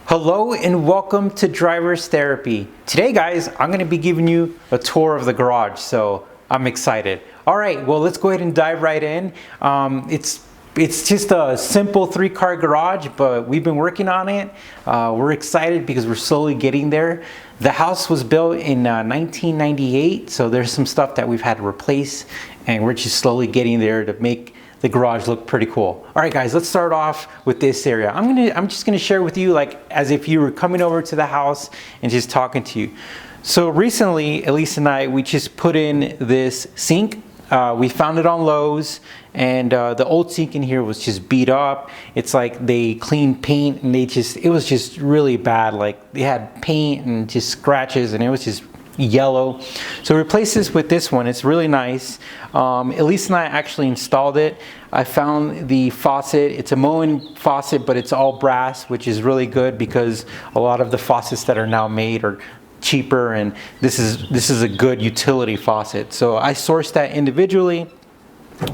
Hello and welcome to Driver's Therapy. Today guys, I'm going to be giving you a tour of the garage, so I'm excited. Alright, well let's go ahead and dive right in. It's just a simple 3-car garage, but we've been working on it. We're excited because we're slowly getting there. The house was built in 1998, so there's some stuff that we've had to replace, and we're just slowly getting there to make the garage look pretty cool. All right guys, let's start off with this area. I'm just gonna share with you like as if you were coming over to the house and just talking to you. So recently, Elise and I, we just put in this sink. We found it on Lowe's, and the old sink in here was just beat up. It's like they cleaned paint and it was just really bad. Like they had paint and just scratches, and it was just yellow. So replace this with this one. It's really nice. Elise and I actually installed it. I found the faucet. It's a Moen faucet, but it's all brass, which is really good because a lot of the faucets that are now made are cheaper, and this is a good utility faucet. So I sourced that individually.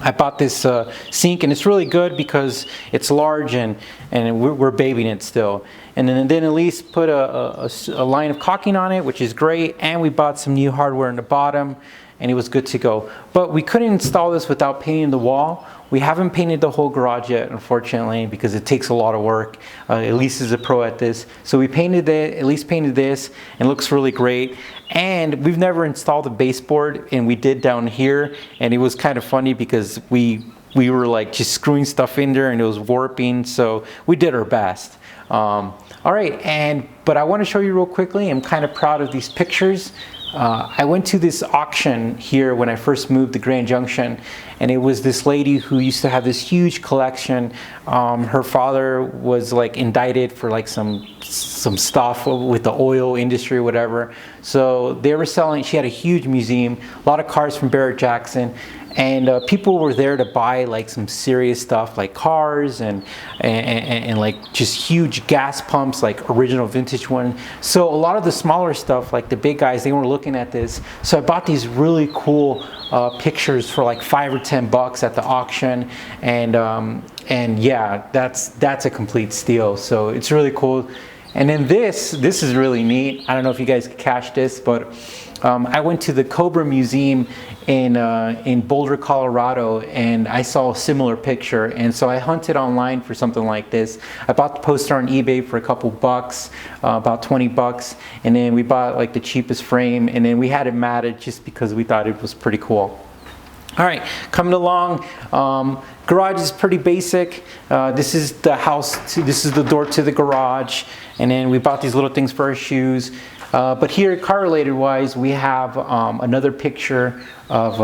I bought this sink, and it's really good because it's large, and we're babying it still. And then Elise put a line of caulking on it, which is great, and we bought some new hardware in the bottom, and it was good to go. But we couldn't install this without painting the wall. We haven't painted the whole garage yet, unfortunately, because it takes a lot of work. Elise is a pro at this. So we painted it, Elise painted this, and it looks really great. And we've never installed a baseboard, and we did down here, and it was kind of funny because we were like just screwing stuff in there and it was warping, so we did our best. All right, but I want to show you real quickly, I'm kind of proud of these pictures. I went to this auction here when I first moved to Grand Junction, and it was this lady who used to have this huge collection. Her father was like indicted for like some stuff with the oil industry or whatever. So they were selling, she had a huge museum, a lot of cars from Barrett-Jackson, and people were there to buy like some serious stuff like cars and like just huge gas pumps, like original vintage one. So a lot of the smaller stuff, like the big guys, they were looking at this. So I bought these really cool pictures for like $5 or $10 at the auction, and yeah, that's a complete steal. So it's really cool. And then this is really neat. I don't know if you guys could catch this, but I went to the Cobra Museum in Boulder, Colorado, and I saw a similar picture, and so I hunted online for something like this. I bought the poster on eBay for a couple bucks, about $20, and then we bought like the cheapest frame, and then we had it matted just because we thought it was pretty cool. All right, coming along, garage is pretty basic. This is the house, this is the door to the garage, and then we bought these little things for our shoes. But here, car related wise, we have another picture of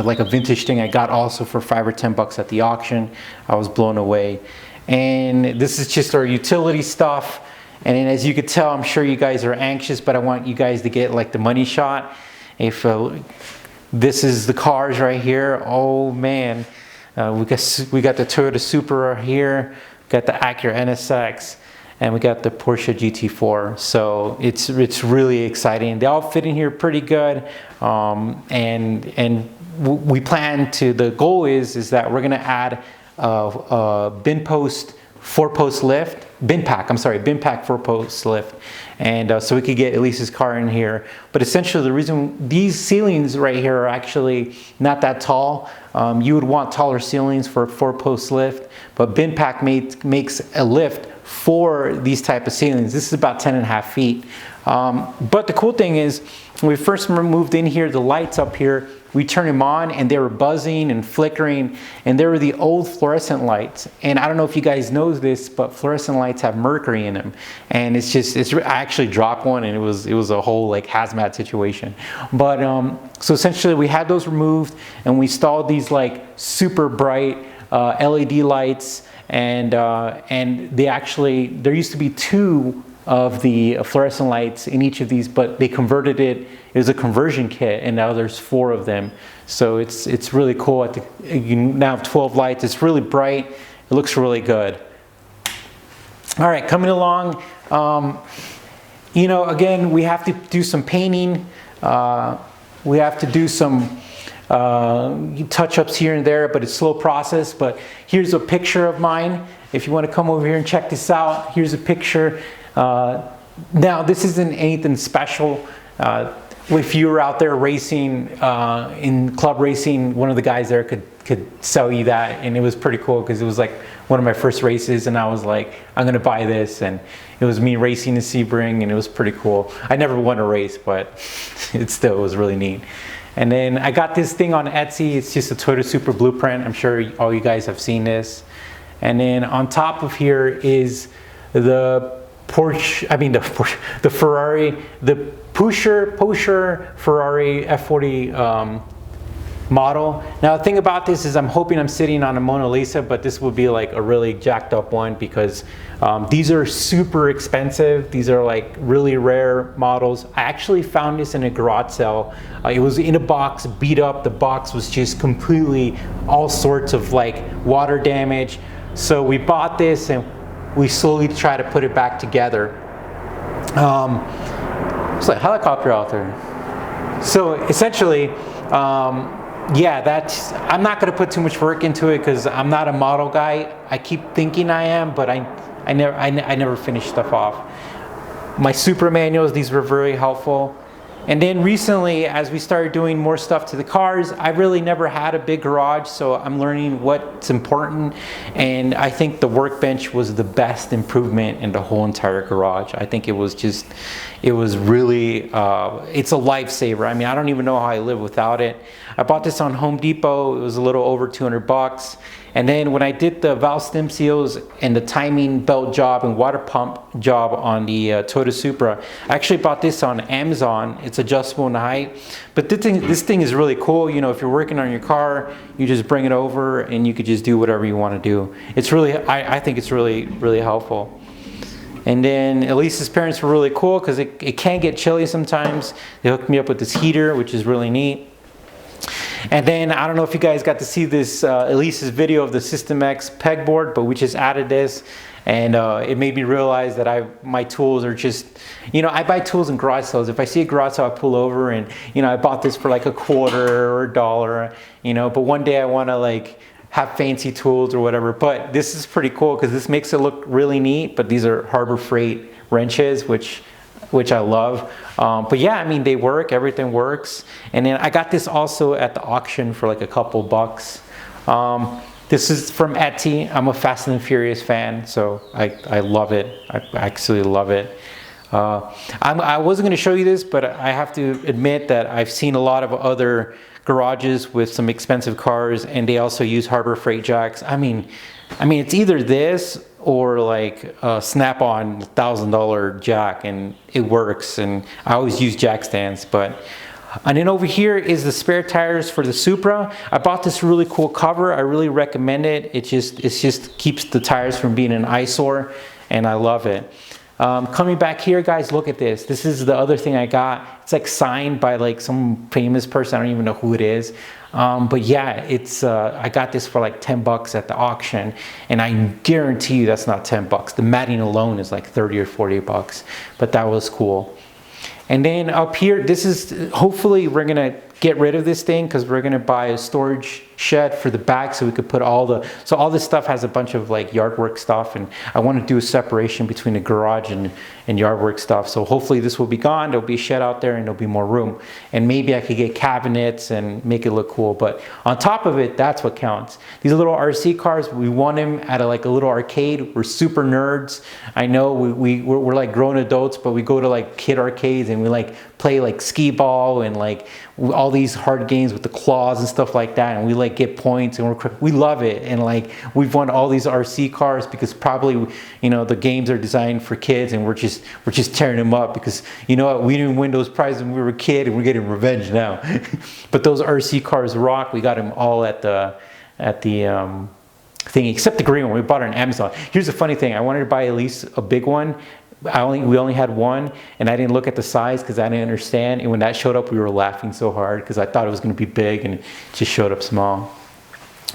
like a vintage thing I got also for $5 or $10 at the auction. I was blown away. And this is just our utility stuff. And then as you could tell, I'm sure you guys are anxious, but I want you guys to get like the money shot. If this is the cars right here, oh man. We got the Toyota Supra right here, got the Acura NSX, and we got the Porsche GT4. So it's really exciting. They all fit in here pretty good, and we plan to. The goal is that we're gonna add a bin pack 4-post lift, and so we could get Elise's car in here. But essentially the reason these ceilings right here are actually not that tall, you would want taller ceilings for a 4-post lift, but bin pack makes a lift for these type of ceilings. This is about 10.5 feet. But the cool thing is, when we first moved in here, the lights up here, we turned them on and they were buzzing and flickering, and they were the old fluorescent lights. And I don't know if you guys know this, but fluorescent lights have mercury in them. And I actually dropped one, and it was a whole like hazmat situation. But so essentially we had those removed, and we installed these like super bright LED lights, and there used to be 2 of the fluorescent lights in each of these, but they converted it. It was a conversion kit, and now there's 4 of them. So it's really cool. You now have 12 lights. It's really bright. It looks really good. All right, coming along. You know, again, we have to do some painting. We have to do some touch-ups here and there, but it's a slow process. But here's a picture of mine, if you want to come over here and check this out, here's a picture. Now, this isn't anything special. If you were out there racing, in club racing, one of the guys there could sell you that, and it was pretty cool because it was like one of my first races, and I was like, I'm gonna buy this, and it was me racing in Sebring, and it was pretty cool. I never won a race, but it still was really neat. And then I got this thing on Etsy. It's just a Toyota Supra blueprint. I'm sure all you guys have seen this. And then on top of here is the Ferrari, the Porsche Ferrari F40 model. Now the thing about this is I'm hoping I'm sitting on a Mona Lisa, but this would be like a really jacked up one because these are super expensive. These are like really rare models. I actually found this in a garage sale. It was in a box, beat up. The box was just completely all sorts of like water damage. So we bought this and we slowly try to put it back together. It's like a helicopter out there. So essentially, yeah, I'm not going to put too much work into it because I'm not a model guy. I keep thinking I am, but I never finish stuff off. My Supra manuals, these were very helpful. And then recently, as we started doing more stuff to the cars, I really never had a big garage, so I'm learning what's important. And I think the workbench was the best improvement in the whole entire garage. I think it was really, it's a lifesaver. I mean, I don't even know how I live without it. I bought this on Home Depot. It was a little over 200 bucks. And then when I did the valve stem seals and the timing belt job and water pump job on the Toyota Supra, I actually bought this on Amazon. It's adjustable in height. But this thing is really cool. You know, if you're working on your car, you just bring it over and you could just do whatever you want to do. It's really, I think it's really, really helpful. And then Elise's parents were really cool because it can get chilly sometimes. They hooked me up with this heater, which is really neat. And then I don't know if you guys got to see this Elise's video of the System X pegboard, but we just added this, and it made me realize that my tools are just, you know, I buy tools in garage sales. If I see a garage sale, I pull over and, you know, I bought this for like $1 or $1, you know, but one day I want to like have fancy tools or whatever. But this is pretty cool because this makes it look really neat, but these are Harbor Freight wrenches, which I love. But yeah, I mean, they work, everything works. And then I got this also at the auction for like a couple bucks. This is from Etsy. I'm a Fast and Furious fan, so I love it. I absolutely love it. I wasn't going to show you this, but I have to admit that I've seen a lot of other garages with some expensive cars, and they also use Harbor Freight jacks. I mean, it's either this or like a Snap-on $1,000 jack, and it works. And I always use jack stands. And then over here is the spare tires for the Supra. I bought this really cool cover. I really recommend it. It just keeps the tires from being an eyesore, and I love it. Coming back here, guys, look at this. This is the other thing I got. It's like signed by like some famous person. I don't even know who it is. But yeah, I got this for like 10 bucks at the auction, and I guarantee you that's not 10 bucks. The matting alone is like 30 or 40 bucks, but that was cool. And then up here, this is, hopefully we're gonna get rid of this thing because we're gonna buy a storage shed for the back so we could put all this stuff has a bunch of like yard work stuff, and I want to do a separation between the garage and yard work stuff. So hopefully this will be gone. There'll be a shed out there and there'll be more room, and maybe I could get cabinets and make it look cool. But on top of it, that's what counts. These little RC cars, we won them at like a little arcade. We're super nerds. I know we're like grown adults, but we go to like kid arcades and we like play like skee ball and like all these hard games with the claws and stuff like that, and we like get points, and we love it. And like we've won all these RC cars because probably, you know, the games are designed for kids, and we're just tearing them up because, you know what, we didn't win those prizes when we were a kid, and we're getting revenge now. But those RC cars rock. We got them all at the thing, except the green one. We bought it on Amazon. Here's the funny thing: I wanted to buy at least a big one. We only had one, and I didn't look at the size because I didn't understand. And when that showed up, we were laughing so hard because I thought it was going to be big, and it just showed up small.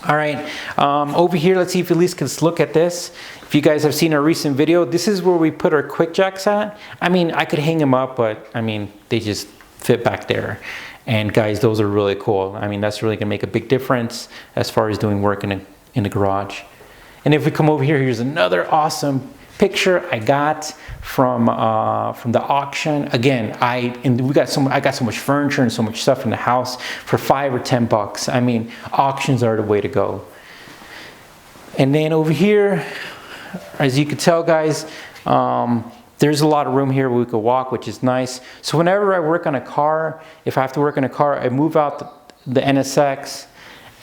All right, over here, let's see if Elise can look at this. If you guys have seen our recent video, this is where we put our Quickjacks at. I mean, I could hang them up, but I mean, they just fit back there. And guys, those are really cool. I mean, that's really going to make a big difference as far as doing work in the garage. And if we come over here, here's another awesome picture I got from the auction. Again, I got so much furniture and so much stuff in the house for $5 or $10. I mean, auctions are the way to go. And then over here, as you can tell, guys, there's a lot of room here where we could walk, which is nice. So whenever I work on a car, if I have to work on a car, I move out the NSX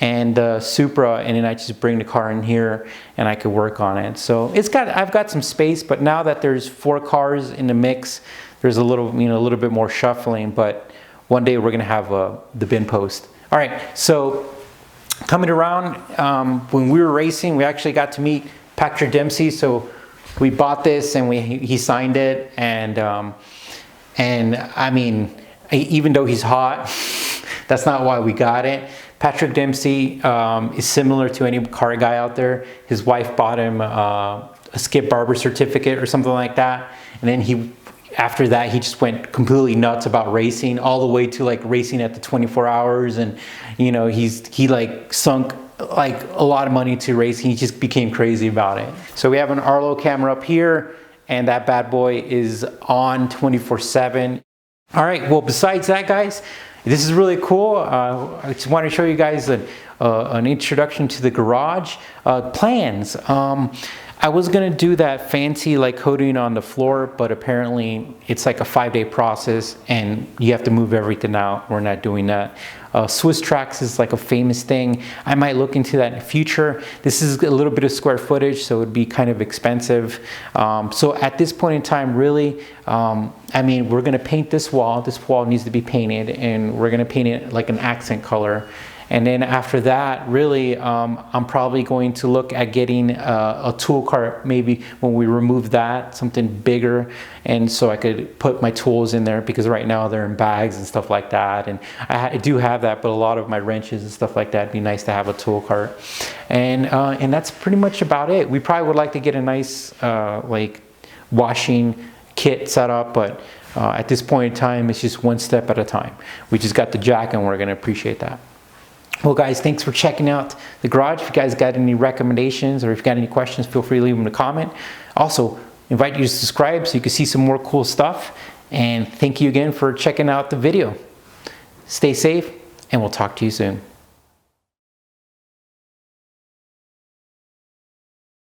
and Supra, and then I just bring the car in here and I could work on it. So I've got some space, but now that there's 4 cars in the mix, there's a little bit more shuffling. But one day we're gonna have the bin post. All right, so coming around, when we were racing, we actually got to meet Patrick Dempsey. So we bought this and he signed it, and I mean, even though he's hot, that's not why we got it. Patrick Dempsey is similar to any car guy out there. His wife bought him a Skip Barber certificate or something like that, and then after that he just went completely nuts about racing, all the way to like racing at the 24 hours, and you know, he like sunk like a lot of money to racing. He just became crazy about it. So we have an Arlo camera up here, and that bad boy is on 24/7. All right, well, besides that, guys, this is really cool. I just want to show you guys an introduction to the garage. Plans. I was gonna do that fancy like coating on the floor, but apparently it's like a 5-day process and you have to move everything out. We're not doing that. Swiss Tracks is like a famous thing. I might look into that in the future. This is a little bit of square footage, so it would be kind of expensive. So at this point in time, really, I mean, we're gonna paint this wall. This wall needs to be painted, and we're gonna paint it like an accent color. And then after that, really, I'm probably going to look at getting a tool cart, maybe when we remove that, something bigger, and so I could put my tools in there, because right now they're in bags and stuff like that. And I do have that, but a lot of my wrenches and stuff like that, it'd be nice to have a tool cart. And that's pretty much about it. We probably would like to get a nice like washing kit set up, but at this point in time, it's just one step at a time. We just got the jack, and we're gonna appreciate that. Well, guys, thanks for checking out the garage. If you guys got any recommendations or if you got any questions, feel free to leave them in a comment. Also, invite you to subscribe so you can see some more cool stuff. And thank you again for checking out the video. Stay safe, and we'll talk to you soon.